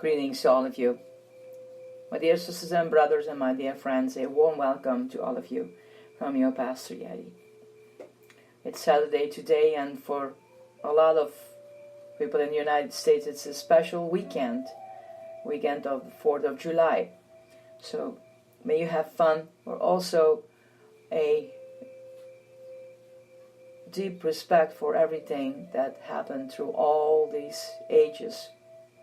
Greetings to all of you. My dear sisters and brothers and my dear friends, a warm welcome to all of you from your Pastor Yeti. It's Saturday today, and for a lot of people in the United States, it's a special weekend of the 4th of July. So may you have fun, or also a deep respect for everything that happened through all these ages,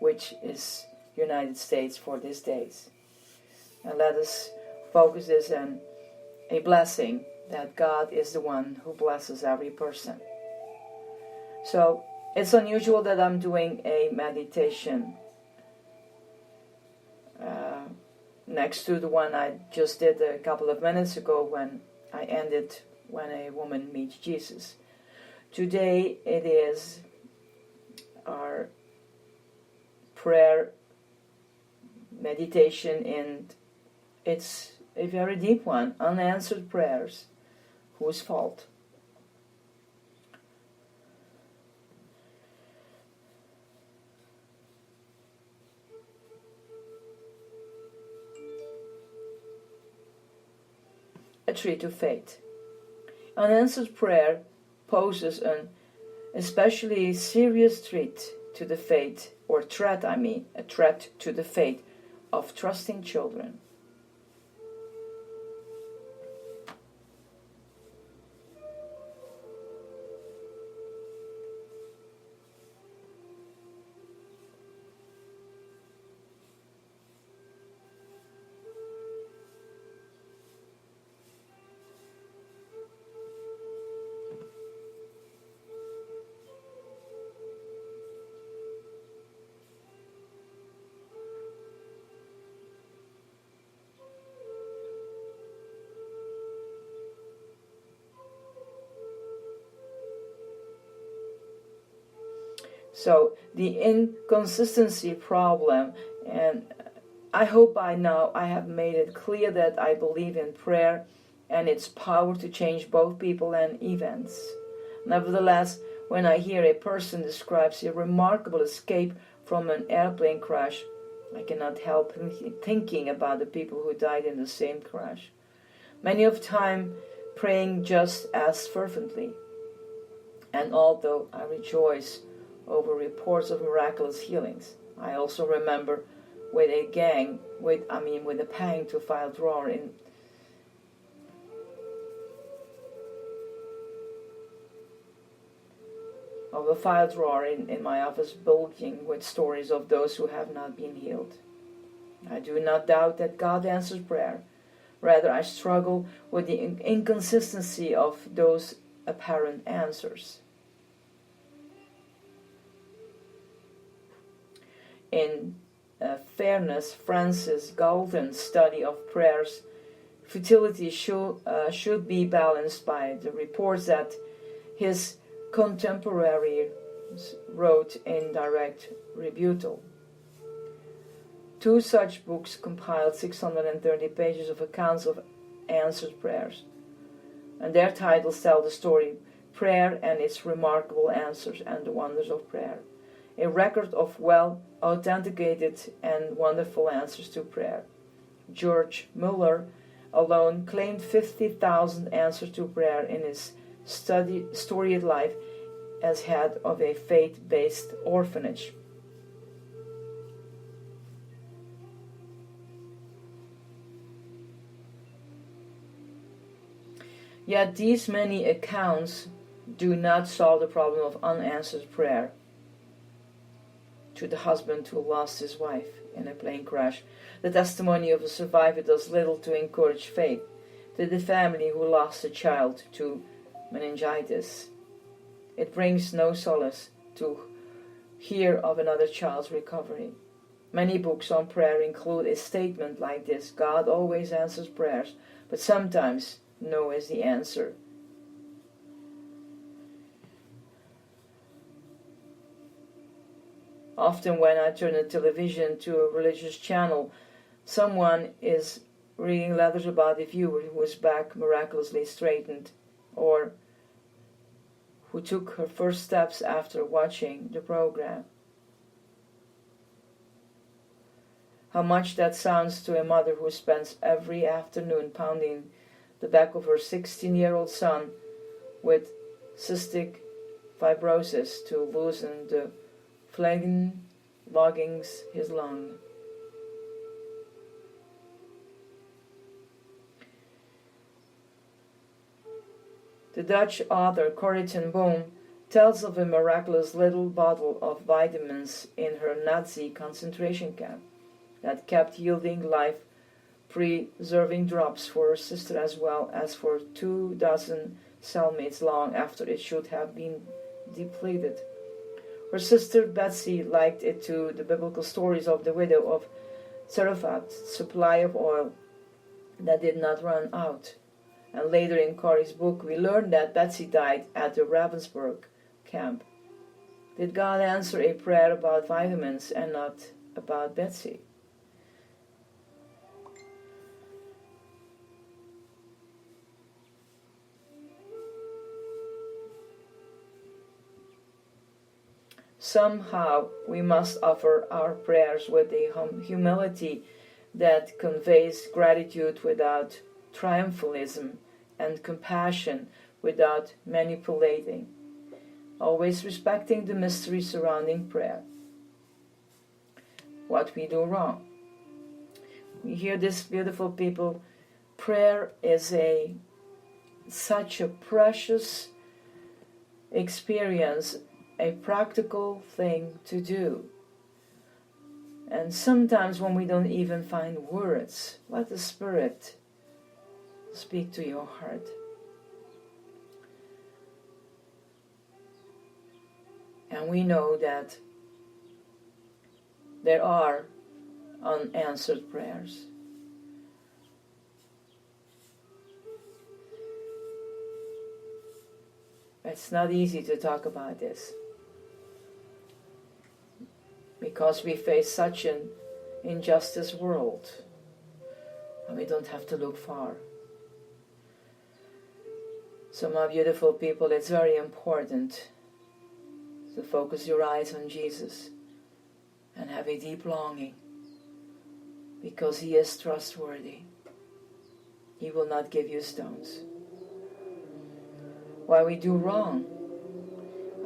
which is United States for these days. And let us focus this on a blessing that God is the one who blesses every person. So it's unusual that I'm doing a meditation next to the one I just did a couple of minutes ago when I ended when a woman meets Jesus. Today it is our prayer meditation, and it's a very deep one. Unanswered prayers. Whose fault? A tree to faith. Unanswered prayer poses an especially serious threat to the faith, or threat, a threat to the faith of trusting children. So the inconsistency problem, and I hope by now I have made it clear that I believe in prayer and its power to change both people and events. Nevertheless, when I hear a person describes a remarkable escape from an airplane crash, I cannot help thinking about the people who died in the same crash. Many of time praying just as fervently. And although I rejoice over reports of miraculous healings, I also remember with a pang to file drawer in my office bulging with stories of those who have not been healed. I do not doubt that God answers prayer. Rather, I struggle with the inconsistency of those apparent answers. In Fairness, Francis Galton's study of prayer's futility should be balanced by the reports that his contemporaries wrote in direct rebuttal. Two such books compiled 630 pages of accounts of answered prayers, and their titles tell the story Prayer and Its Remarkable Answers and the Wonders of Prayer, a record of well-authenticated and wonderful answers to prayer. George Muller alone claimed 50,000 answers to prayer in his storied life as head of a faith-based orphanage. Yet these many accounts do not solve the problem of unanswered prayer. To the husband who lost his wife in a plane crash, the testimony of a survivor does little to encourage faith. To the family who lost a child to meningitis, it brings no solace to hear of another child's recovery. Many books on prayer include a statement like this: God always answers prayers, but sometimes no is the answer. Often when I turn the television to a religious channel, someone is reading letters about a viewer whose back miraculously straightened, or who took her first steps after watching the program. how much that sounds to a mother who spends every afternoon pounding the back of her 16-year-old son with cystic fibrosis to loosen the phlegm loggings his lung. The Dutch author Corrie ten Boom tells of a miraculous little bottle of vitamins in her Nazi concentration camp that kept yielding life-preserving drops for her sister as well as for 24 cellmates long after it should have been depleted. Her sister Betsy liked it too, the biblical stories of the widow of Zarephath's supply of oil that did not run out. And later in Corrie's book, we learned that Betsy died at the Ravensbrück camp. Did God answer a prayer about vitamins and not about Betsy? Somehow we must offer our prayers with a humility that conveys gratitude without triumphalism and compassion without manipulating, always respecting the mystery surrounding prayer. What we do wrong. We hear this, beautiful people. Prayer is such a precious experience, a practical thing to do. And sometimes when we don't even find words, let the Spirit speak to your heart. And we know that there are unanswered prayers. It's not easy to talk about this because we face such an injustice world, and we don't have to look far. So my beautiful people, it's very important to focus your eyes on Jesus and have a deep longing, because He is trustworthy. He will not give you stones. Why we do wrong,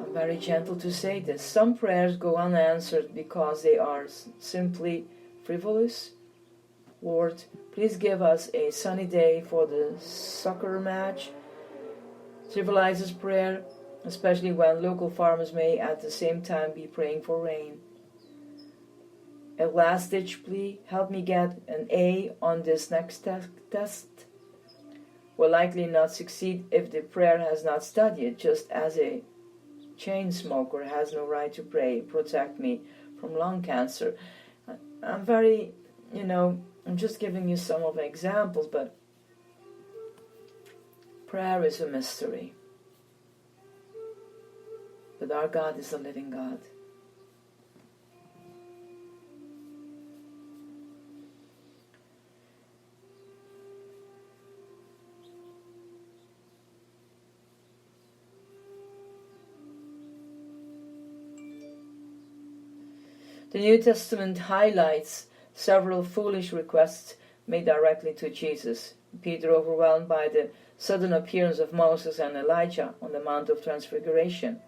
I'm very gentle to say this. Some prayers go unanswered because they are simply frivolous. Lord, please give us a sunny day for the soccer match. Trivializes prayer, especially when local farmers may at the same time be praying for rain. A last-ditch plea, help me get an A on this next test. Will likely not succeed if the prayer has not studied, just as a chain smoker has no right to pray, protect me from lung cancer. I'm very, I'm just giving you some of the examples, but prayer is a mystery. But our God is a living God. The New Testament highlights several foolish requests made directly to Jesus. Peter, overwhelmed by the sudden appearance of Moses and Elijah on the Mount of Transfiguration,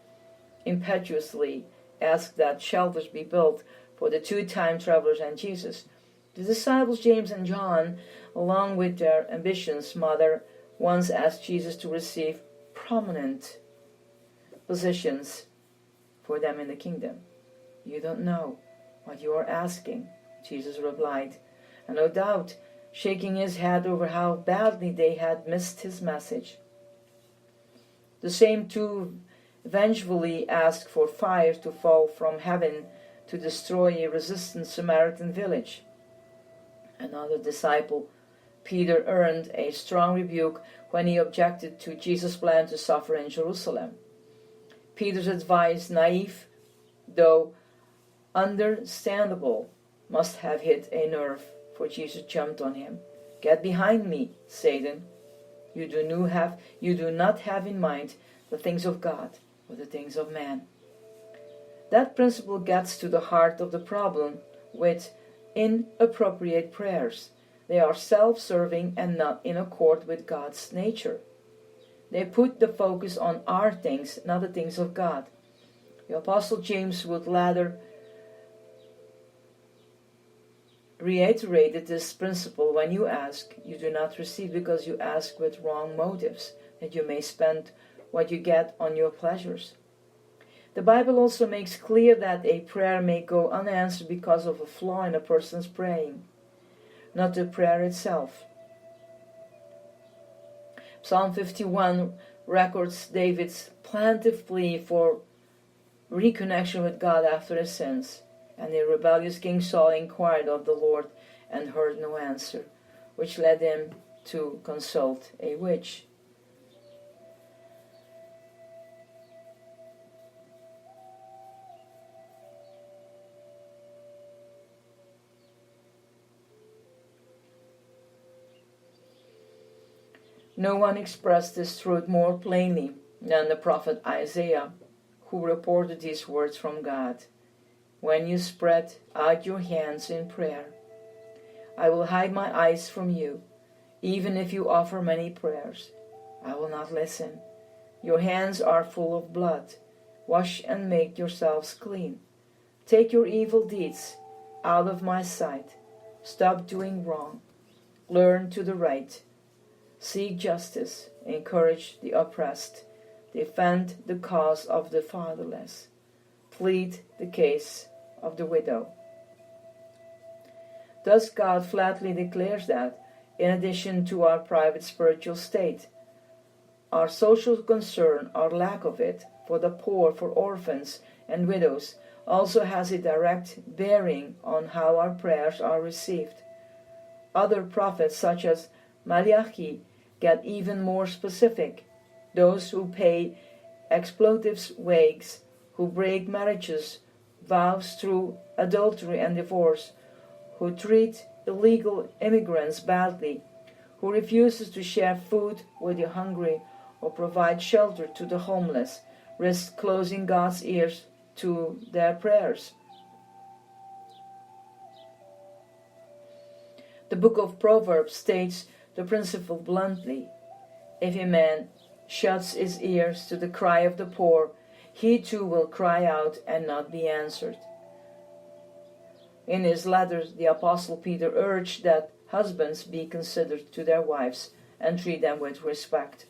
impetuously asked that shelters be built for the two time travelers and Jesus. The disciples James and John, along with their ambitious mother, once asked Jesus to receive prominent positions for them in the kingdom. You don't know what you are asking, Jesus replied, and no doubt shaking his head over how badly they had missed his message. The same two vengefully asked for fire to fall from heaven to destroy a resistant Samaritan village. Another disciple, Peter, earned a strong rebuke when he objected to Jesus' plan to suffer in Jerusalem. Peter's advice, naive though understandable, must have hit a nerve, for Jesus jumped on him. Get behind me, Satan. You do not have in mind the things of God, or the things of man. That principle gets to the heart of the problem with inappropriate prayers. They are self-serving and not in accord with God's nature. They put the focus on our things, not the things of God. The Apostle James would later reiterated this principle: when you ask, you do not receive because you ask with wrong motives, that you may spend what you get on your pleasures. The Bible also makes clear that a prayer may go unanswered because of a flaw in a person's praying, not the prayer itself. Psalm 51 records David's plaintive plea for reconnection with God after his sins. And the rebellious King Saul inquired of the Lord and heard no answer, which led him to consult a witch. No one expressed this truth more plainly than the prophet Isaiah, who reported these words from God. When you spread out your hands in prayer, I will hide my eyes from you. Even if you offer many prayers, I will not listen. Your hands are full of blood. Wash and make yourselves clean. Take your evil deeds out of my sight. Stop doing wrong. Learn to do right. Seek justice. Encourage the oppressed. Defend the cause of the fatherless. Plead the case of the widow. Thus God flatly declares that, in addition to our private spiritual state, our social concern, our lack of it, for the poor, for orphans and widows, also has a direct bearing on how our prayers are received. Other prophets, such as Malachi, get even more specific. Those who pay exploitive wages, who break marriages, vows through adultery and divorce, who treat illegal immigrants badly, who refuses to share food with the hungry or provide shelter to the homeless, risk closing God's ears to their prayers. The book of Proverbs states the principle bluntly: if a man shuts his ears to the cry of the poor, he too will cry out and not be answered. In his letters, the Apostle Peter urged that husbands be considerate to their wives and treat them with respect,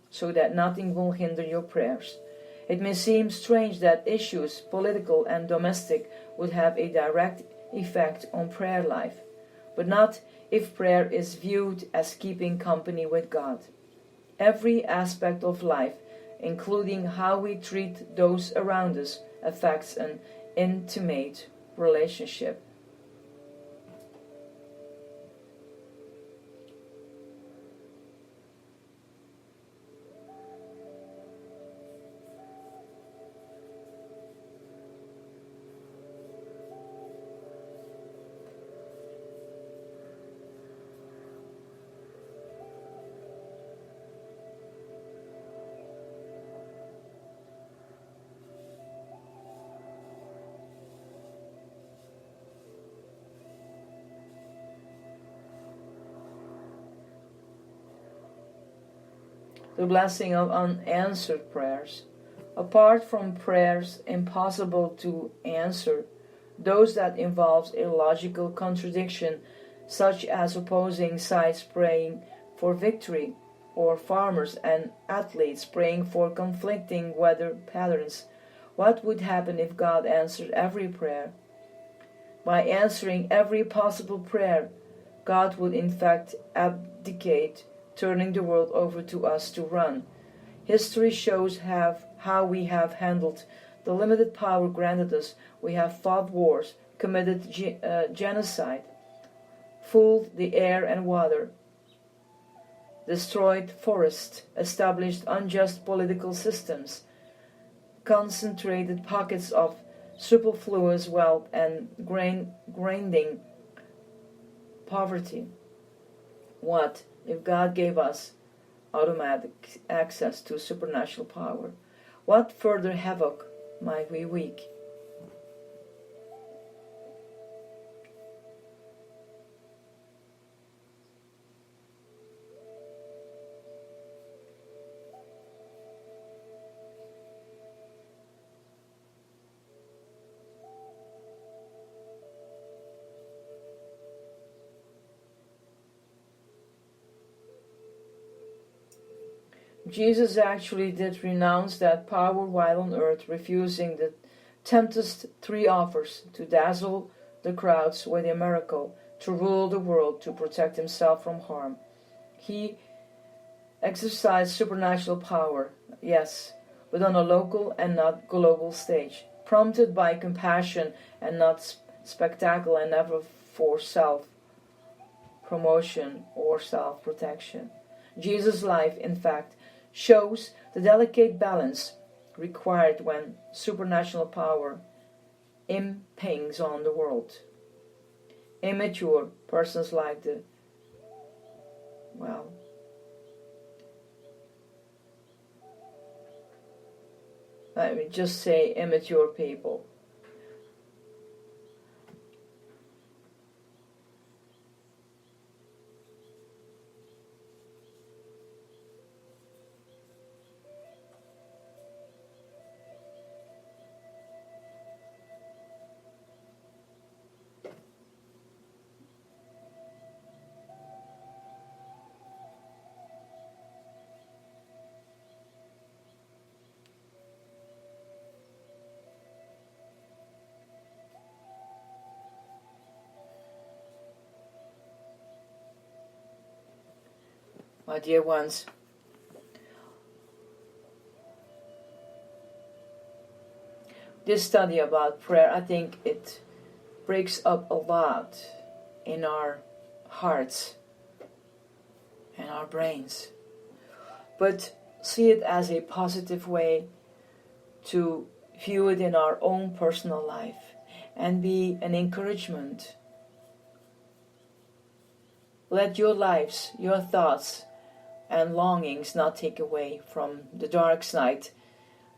so that nothing will hinder your prayers. It may seem strange that issues, political and domestic, would have a direct effect on prayer life, but not if prayer is viewed as keeping company with God. Every aspect of life, including how we treat those around us, affects an intimate relationship. The blessing of unanswered prayers. Apart from prayers impossible to answer, those that involve a logical contradiction, such as opposing sides praying for victory, or farmers and athletes praying for conflicting weather patterns, what would happen if God answered every prayer? By answering every possible prayer, God would in fact abdicate, turning the world over to us to run. History shows how we have handled the limited power granted us. We have fought wars, committed genocide, fooled the air and water, destroyed forests, established unjust political systems, concentrated pockets of superfluous wealth, and grinding poverty. What if God gave us automatic access to supernatural power? What further havoc might we wreak? Jesus actually did renounce that power while on earth, refusing the tempest 3 offers: to dazzle the crowds with a miracle, to rule the world, to protect himself from harm. He exercised supernatural power, yes, but on a local and not global stage, prompted by compassion and not spectacle, and never for self-promotion or self-protection. Jesus' life, in fact, shows the delicate balance required when supernatural power impinges on the world. Immature persons like let me just say immature people. My dear ones, this study about prayer, I think it breaks up a lot in our hearts and our brains. But see it as a positive way to view it in our own personal life and be an encouragement. Let your lives, your thoughts, and longings not take away from the dark side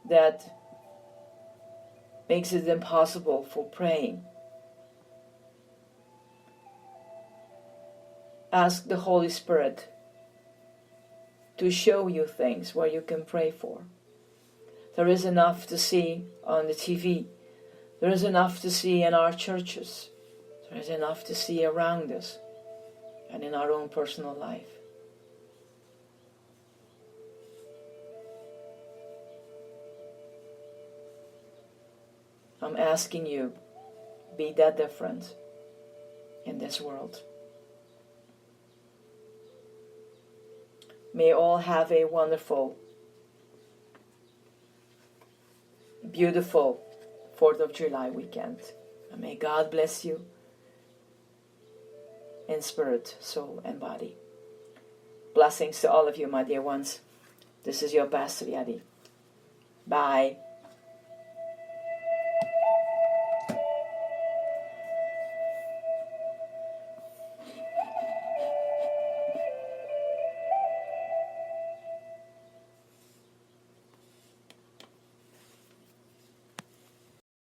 that makes it impossible for praying. Ask the Holy Spirit to show you things where you can pray for. There is enough to see on the TV. There is enough to see in our churches. There is enough to see around us and in our own personal life. I'm asking you, be that different in this world. May all have a wonderful, beautiful 4th of July weekend. And may God bless you in spirit, soul, and body. Blessings to all of you, my dear ones. This is your Pastor Yadi. Bye.